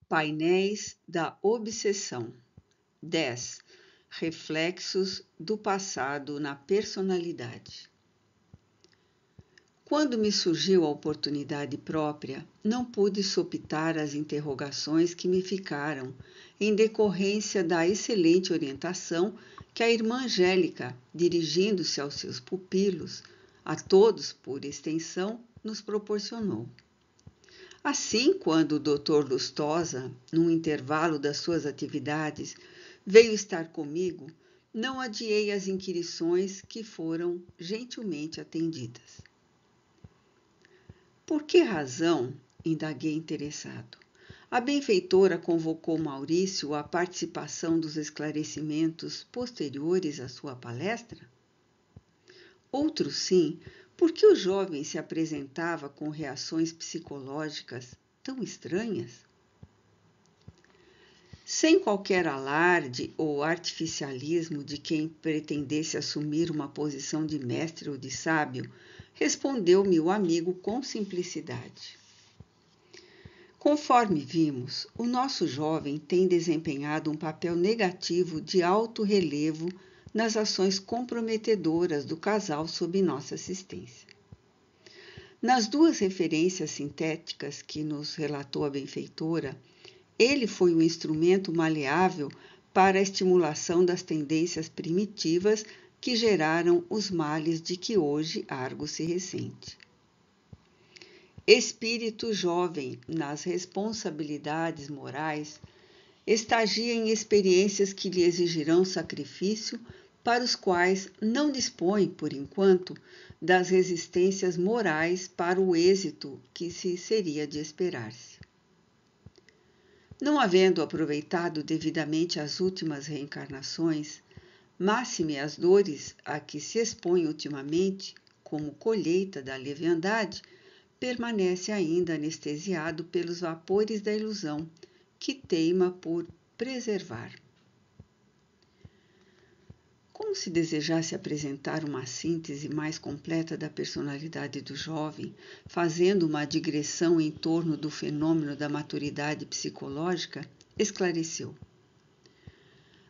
Painéis da obsessão. 10. Reflexos do passado na personalidade. Quando me surgiu a oportunidade própria, não pude sopitar as interrogações que me ficaram, em decorrência da excelente orientação que a irmã Angélica, dirigindo-se aos seus pupilos, a todos por extensão, nos proporcionou. Assim, quando o Dr. Lustosa, num intervalo das suas atividades, veio estar comigo, não adiei as inquirições que foram gentilmente atendidas. Por que razão? Indaguei interessado. A benfeitora convocou Maurício à participação dos esclarecimentos posteriores à sua palestra? Outro sim, porque o jovem se apresentava com reações psicológicas tão estranhas? Sem qualquer alarde ou artificialismo de quem pretendesse assumir uma posição de mestre ou de sábio, respondeu-me o amigo com simplicidade. Conforme vimos, o nosso jovem tem desempenhado um papel negativo de alto relevo nas ações comprometedoras do casal sob nossa assistência. Nas duas referências sintéticas que nos relatou a benfeitora, ele foi um instrumento maleável para a estimulação das tendências primitivas que geraram os males de que hoje Argos se ressente. Espírito jovem nas responsabilidades morais, estagia em experiências que lhe exigirão sacrifício, para os quais não dispõe, por enquanto, das resistências morais para o êxito que se seria de esperar-se. Não havendo aproveitado devidamente as últimas reencarnações, máxime as dores a que se expõe ultimamente, como colheita da leviandade, permanece ainda anestesiado pelos vapores da ilusão, que teima por preservar. Como se desejasse apresentar uma síntese mais completa da personalidade do jovem, fazendo uma digressão em torno do fenômeno da maturidade psicológica, esclareceu.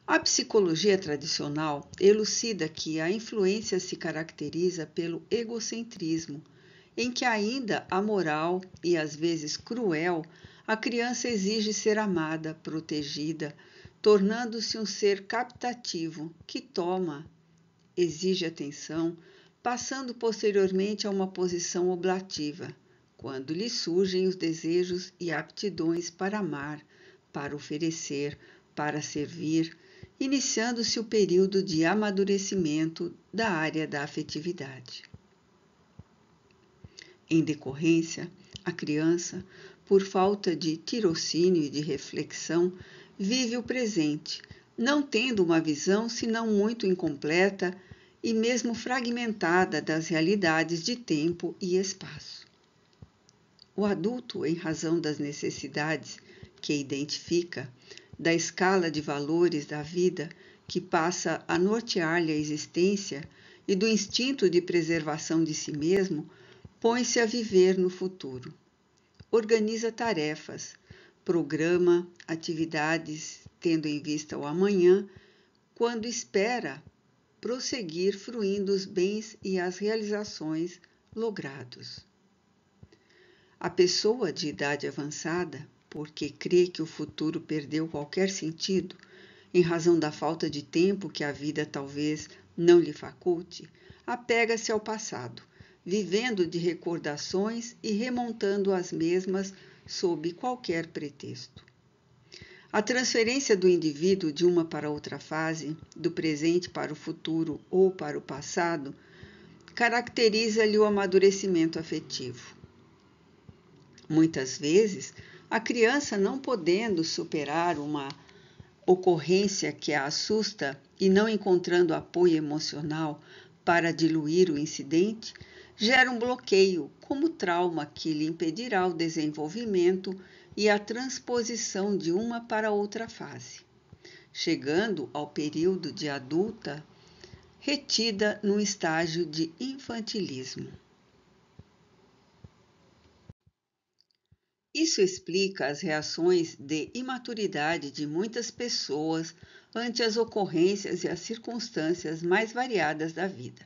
A psicologia tradicional elucida que a influência se caracteriza pelo egocentrismo, em que ainda amoral e às vezes cruel, a criança exige ser amada, protegida, tornando-se um ser captativo que toma, exige atenção, passando posteriormente a uma posição oblativa, quando lhe surgem os desejos e aptidões para amar, para oferecer, para servir, iniciando-se o período de amadurecimento da área da afetividade. Em decorrência, a criança, por falta de tirocínio e de reflexão, vive o presente, não tendo uma visão senão muito incompleta e mesmo fragmentada das realidades de tempo e espaço. O adulto, em razão das necessidades que identifica, da escala de valores da vida que passa a nortear-lhe a existência e do instinto de preservação de si mesmo, põe-se a viver no futuro. Organiza tarefas, programa atividades tendo em vista o amanhã, quando espera prosseguir fruindo os bens e as realizações logrados. A pessoa de idade avançada, porque crê que o futuro perdeu qualquer sentido, em razão da falta de tempo que a vida talvez não lhe faculte, apega-se ao passado, vivendo de recordações e remontando as mesmas sob qualquer pretexto. A transferência do indivíduo de uma para outra fase, do presente para o futuro ou para o passado, caracteriza-lhe o amadurecimento afetivo. Muitas vezes, a criança, não podendo superar uma ocorrência que a assusta e não encontrando apoio emocional para diluir o incidente, gera um bloqueio como trauma que lhe impedirá o desenvolvimento e a transposição de uma para outra fase, chegando ao período de adulta retida num estágio de infantilismo. Isso explica as reações de imaturidade de muitas pessoas ante as ocorrências e as circunstâncias mais variadas da vida.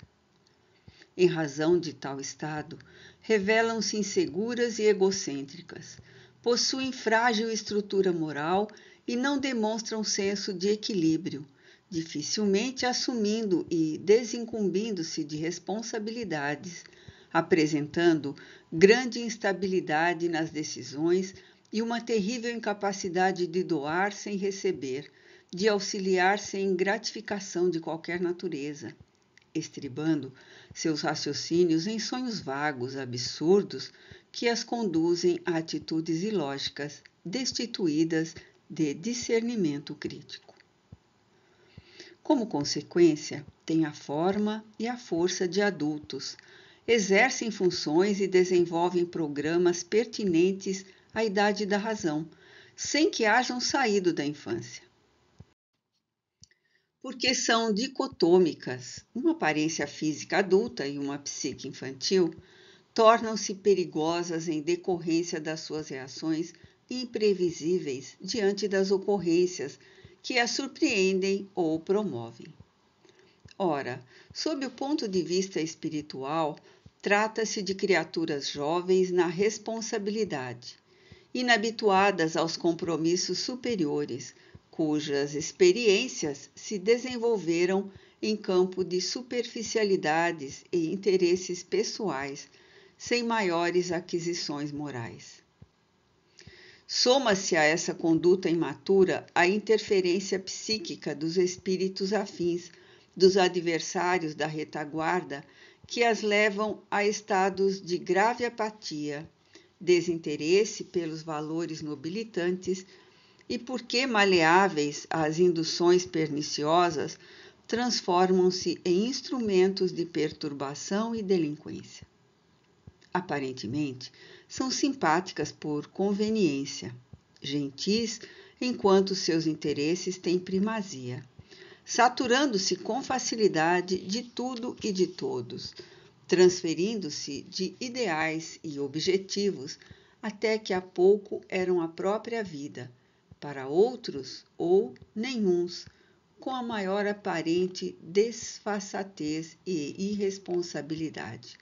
Em razão de tal estado, revelam-se inseguras e egocêntricas, possuem frágil estrutura moral e não demonstram senso de equilíbrio, dificilmente assumindo e desincumbindo-se de responsabilidades, apresentando grande instabilidade nas decisões e uma terrível incapacidade de doar sem receber, de auxiliar sem gratificação de qualquer natureza, estribando seus raciocínios em sonhos vagos, absurdos, que as conduzem a atitudes ilógicas, destituídas de discernimento crítico. Como consequência, têm a forma e a força de adultos, exercem funções e desenvolvem programas pertinentes à idade da razão, sem que hajam saído da infância. Porque são dicotômicas, uma aparência física adulta e uma psique infantil, tornam-se perigosas em decorrência das suas reações imprevisíveis diante das ocorrências que as surpreendem ou promovem. Ora, sob o ponto de vista espiritual, trata-se de criaturas jovens na responsabilidade, inabituadas aos compromissos superiores, cujas experiências se desenvolveram em campo de superficialidades e interesses pessoais, sem maiores aquisições morais. Soma-se a essa conduta imatura a interferência psíquica dos espíritos afins, dos adversários da retaguarda, que as levam a estados de grave apatia, desinteresse pelos valores nobilitantes e, porque maleáveis às induções perniciosas, transformam-se em instrumentos de perturbação e delinquência. Aparentemente, são simpáticas por conveniência, gentis enquanto seus interesses têm primazia, saturando-se com facilidade de tudo e de todos, transferindo-se de ideais e objetivos até que há pouco eram a própria vida, para outros ou nenhuns, com a maior aparente desfaçatez e irresponsabilidade.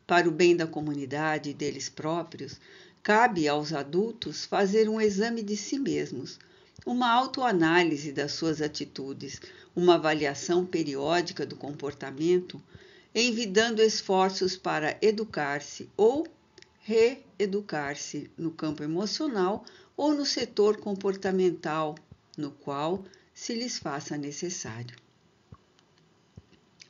Para o bem da comunidade e deles próprios, cabe aos adultos fazer um exame de si mesmos, uma autoanálise das suas atitudes, uma avaliação periódica do comportamento, envidando esforços para educar-se ou reeducar-se no campo emocional ou no setor comportamental, no qual se lhes faça necessário.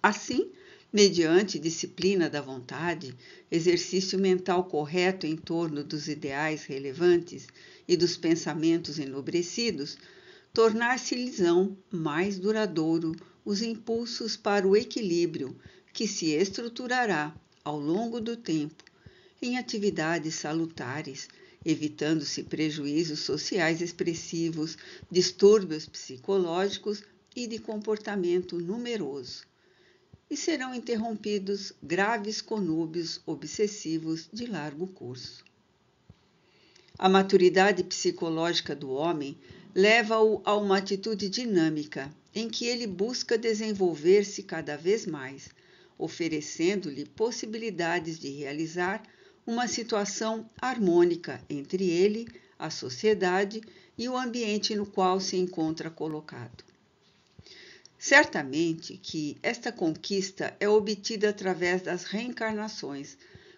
Assim, mediante disciplina da vontade, exercício mental correto em torno dos ideais relevantes e dos pensamentos enobrecidos, tornar-se-lhes-ão mais duradouro os impulsos para o equilíbrio que se estruturará ao longo do tempo em atividades salutares, evitando-se prejuízos sociais expressivos, distúrbios psicológicos e de comportamento numeroso, e serão interrompidos graves conúbios obsessivos de largo curso. A maturidade psicológica do homem leva-o a uma atitude dinâmica, em que ele busca desenvolver-se cada vez mais, oferecendo-lhe possibilidades de realizar uma situação harmônica entre ele, a sociedade e o ambiente no qual se encontra colocado. Certamente que esta conquista é obtida através das reencarnações,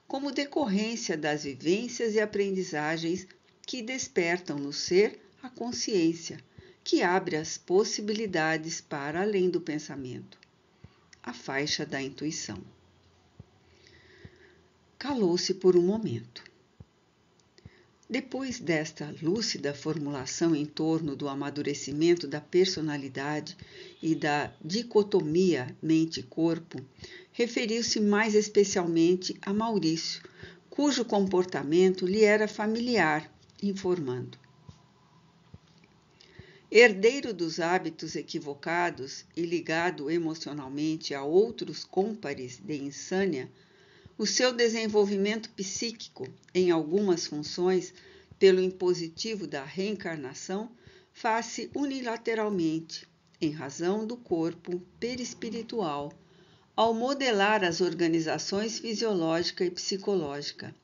como decorrência das vivências e aprendizagens que despertam no ser a consciência, que abre as possibilidades para além do pensamento, a faixa da intuição. Calou-se por um momento. Depois desta lúcida formulação em torno do amadurecimento da personalidade e da dicotomia mente-corpo, referiu-se mais especialmente a Maurício, cujo comportamento lhe era familiar, informando. Herdeiro dos hábitos equivocados e ligado emocionalmente a outros cômpares de insânia, O seu desenvolvimento psíquico em algumas funções, pelo impositivo da reencarnação, faz-se unilateralmente, em razão do corpo perispiritual, ao modelar as organizações fisiológica e psicológica,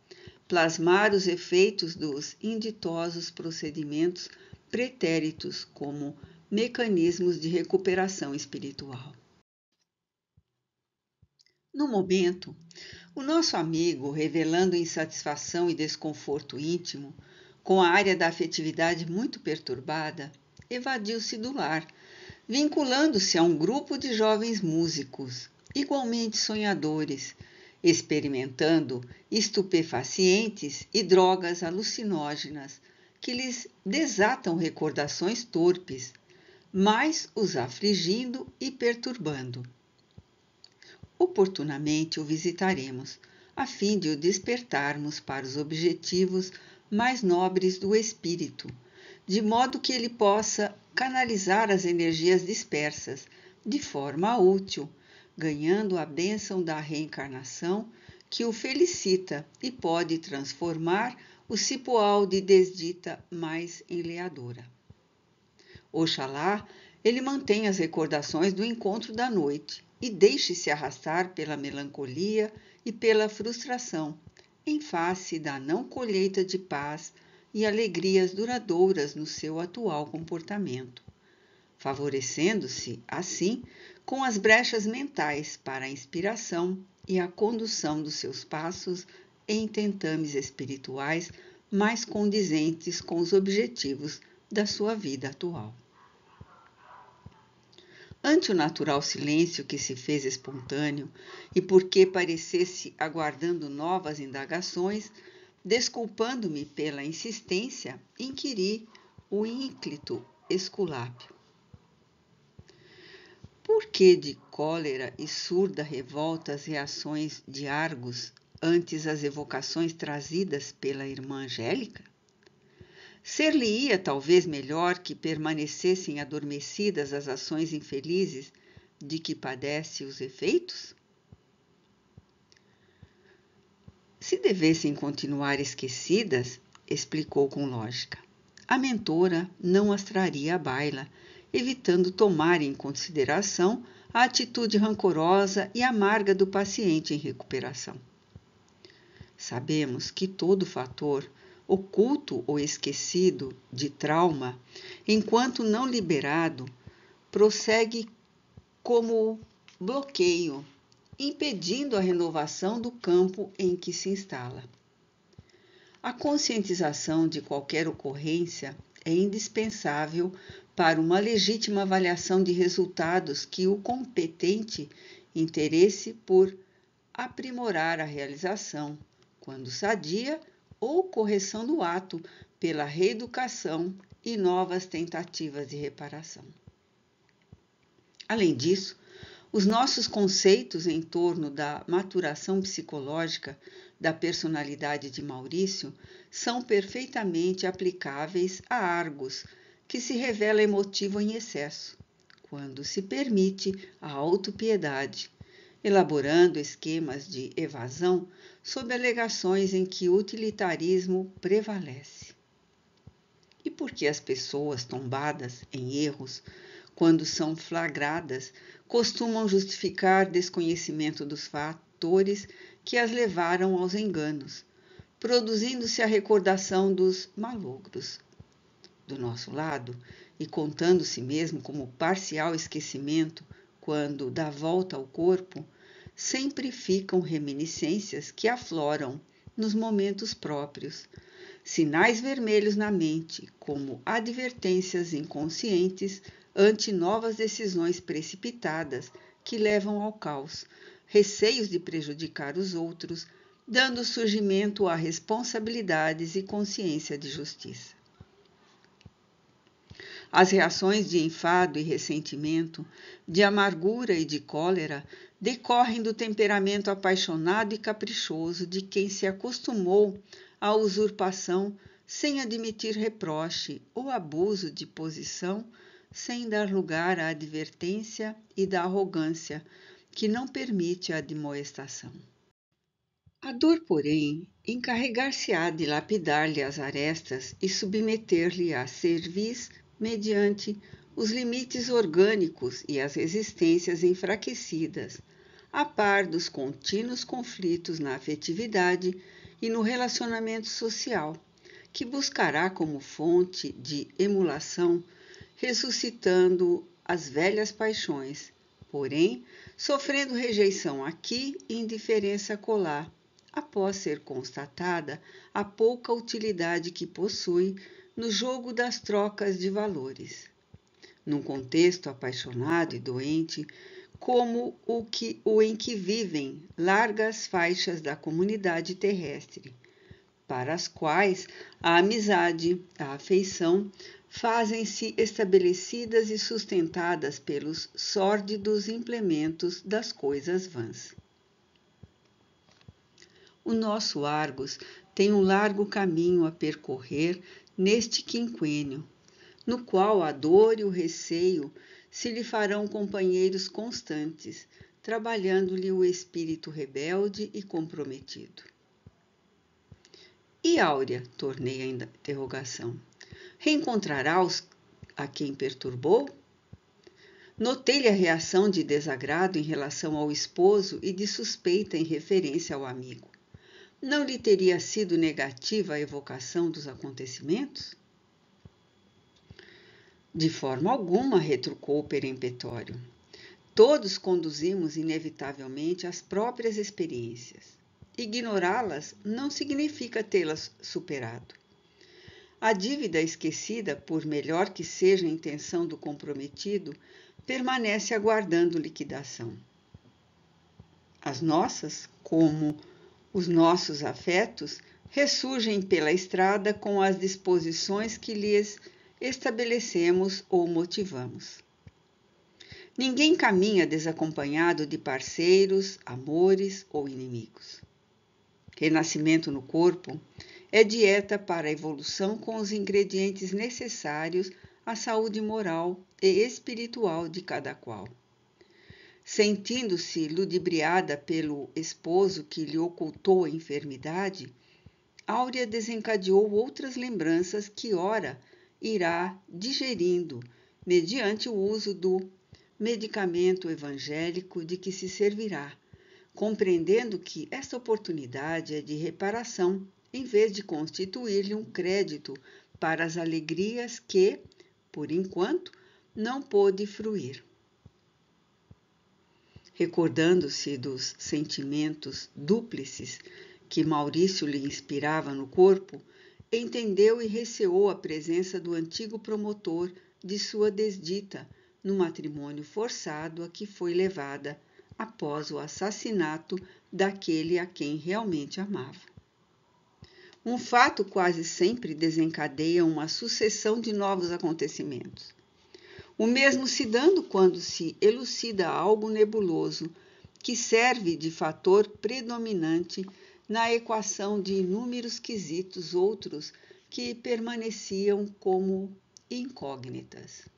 plasmar os efeitos dos inditosos procedimentos pretéritos como mecanismos de recuperação espiritual. No momento, o nosso amigo, revelando insatisfação e desconforto íntimo, com a área da afetividade muito perturbada, evadiu-se do lar, vinculando-se a um grupo de jovens músicos, igualmente sonhadores, experimentando estupefacientes e drogas alucinógenas que lhes desatam recordações torpes, mas os afligindo e perturbando. Oportunamente o visitaremos, a fim de o despertarmos para os objetivos mais nobres do espírito, de modo que ele possa canalizar as energias dispersas de forma útil, ganhando a bênção da reencarnação que o felicita e pode transformar o cipoal de desdita mais enleadora. Oxalá ele mantenha as recordações do encontro da noite e deixe-se arrastar pela melancolia e pela frustração, em face da não colheita de paz e alegrias duradouras no seu atual comportamento, favorecendo-se, assim, com as brechas mentais para a inspiração e a condução dos seus passos em tentames espirituais mais condizentes com os objetivos da sua vida atual. Ante o natural silêncio que se fez espontâneo e porque parecesse aguardando novas indagações, desculpando-me pela insistência, inquiri o ínclito Esculápio. Por que de cólera e surda revolta as reações de Argos antes as evocações trazidas pela irmã Angélica? Ser-lhe-ia talvez melhor que permanecessem adormecidas as ações infelizes de que padece os efeitos? Se devessem continuar esquecidas, explicou com lógica, a mentora não as traria à baila, evitando tomar em consideração a atitude rancorosa e amarga do paciente em recuperação. Sabemos que todo fator oculto ou esquecido de trauma, enquanto não liberado, prossegue como bloqueio, impedindo a renovação do campo em que se instala. A conscientização de qualquer ocorrência é indispensável para uma legítima avaliação de resultados que o competente interesse por aprimorar a realização, quando sadia, ou correção do ato pela reeducação e novas tentativas de reparação. Além disso, os nossos conceitos em torno da maturação psicológica da personalidade de Maurício são perfeitamente aplicáveis a Argos, que se revela emotivo em excesso, quando se permite a autopiedade, elaborando esquemas de evasão sob alegações em que o utilitarismo prevalece. E por que as pessoas tombadas em erros, quando são flagradas, costumam justificar desconhecimento dos fatores que as levaram aos enganos, produzindo-se a recordação dos malogros? Do nosso lado, e contando-se mesmo como parcial esquecimento quando dá volta ao corpo, sempre ficam reminiscências que afloram nos momentos próprios, sinais vermelhos na mente, como advertências inconscientes ante novas decisões precipitadas que levam ao caos, receios de prejudicar os outros, dando surgimento a responsabilidades e consciência de justiça. As reações de enfado e ressentimento, de amargura e de cólera decorrem do temperamento apaixonado e caprichoso de quem se acostumou à usurpação sem admitir reproche ou abuso de posição, sem dar lugar à advertência e da arrogância, que não permite a admoestação. A dor, porém, encarregar-se-á de lapidar-lhe as arestas e submeter-lhe a cerviz mediante os limites orgânicos e as resistências enfraquecidas, a par dos contínuos conflitos na afetividade e no relacionamento social, que buscará como fonte de emulação, ressuscitando as velhas paixões, porém, sofrendo rejeição aqui e indiferença acolá, após ser constatada a pouca utilidade que possui no jogo das trocas de valores. Num contexto apaixonado e doente, como o em que vivem largas faixas da comunidade terrestre, para as quais a amizade, a afeição, fazem-se estabelecidas e sustentadas pelos sórdidos implementos das coisas vãs. O nosso Argos tem um largo caminho a percorrer neste quinquênio, no qual a dor e o receio se lhe farão companheiros constantes, trabalhando-lhe o espírito rebelde e comprometido. E Áurea, tornei a interrogação, reencontrará a quem perturbou? Notei-lhe a reação de desagrado em relação ao esposo e de suspeita em referência ao amigo. Não lhe teria sido negativa a evocação dos acontecimentos? De forma alguma, retrucou o perempetório. Todos conduzimos inevitavelmente as próprias experiências. Ignorá-las não significa tê-las superado. A dívida esquecida, por melhor que seja a intenção do comprometido, permanece aguardando liquidação. As nossas, como os nossos afetos, ressurgem pela estrada com as disposições que lhes estabelecemos ou motivamos. Ninguém caminha desacompanhado de parceiros, amores ou inimigos. Renascimento no corpo é dieta para a evolução com os ingredientes necessários à saúde moral e espiritual de cada qual. Sentindo-se ludibriada pelo esposo que lhe ocultou a enfermidade, Áurea desencadeou outras lembranças que ora irá digerindo mediante o uso do medicamento evangélico de que se servirá, compreendendo que esta oportunidade é de reparação, em vez de constituir-lhe um crédito para as alegrias que, por enquanto, não pôde fruir. Recordando-se dos sentimentos dúplices que Maurício lhe inspirava no corpo, entendeu e receou a presença do antigo promotor de sua desdita no matrimônio forçado a que foi levada após o assassinato daquele a quem realmente amava. Um fato quase sempre desencadeia uma sucessão de novos acontecimentos. O mesmo se dando quando se elucida algo nebuloso, que serve de fator predominante na equação de inúmeros quesitos outros que permaneciam como incógnitas.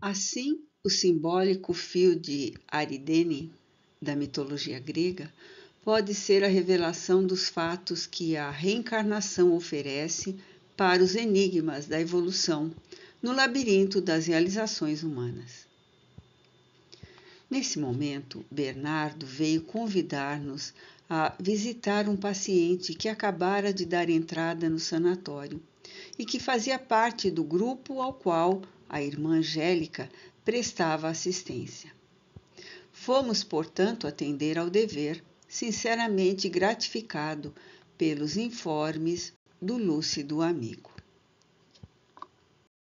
Assim, o simbólico fio de Aridene, da mitologia grega, pode ser a revelação dos fatos que a reencarnação oferece para os enigmas da evolução no labirinto das realizações humanas. Nesse momento, Bernardo veio convidar-nos a visitar um paciente que acabara de dar entrada no sanatório e que fazia parte do grupo ao qual a irmã Angélica prestava assistência. Fomos, portanto, atender ao dever, sinceramente gratificado pelos informes do lúcido amigo.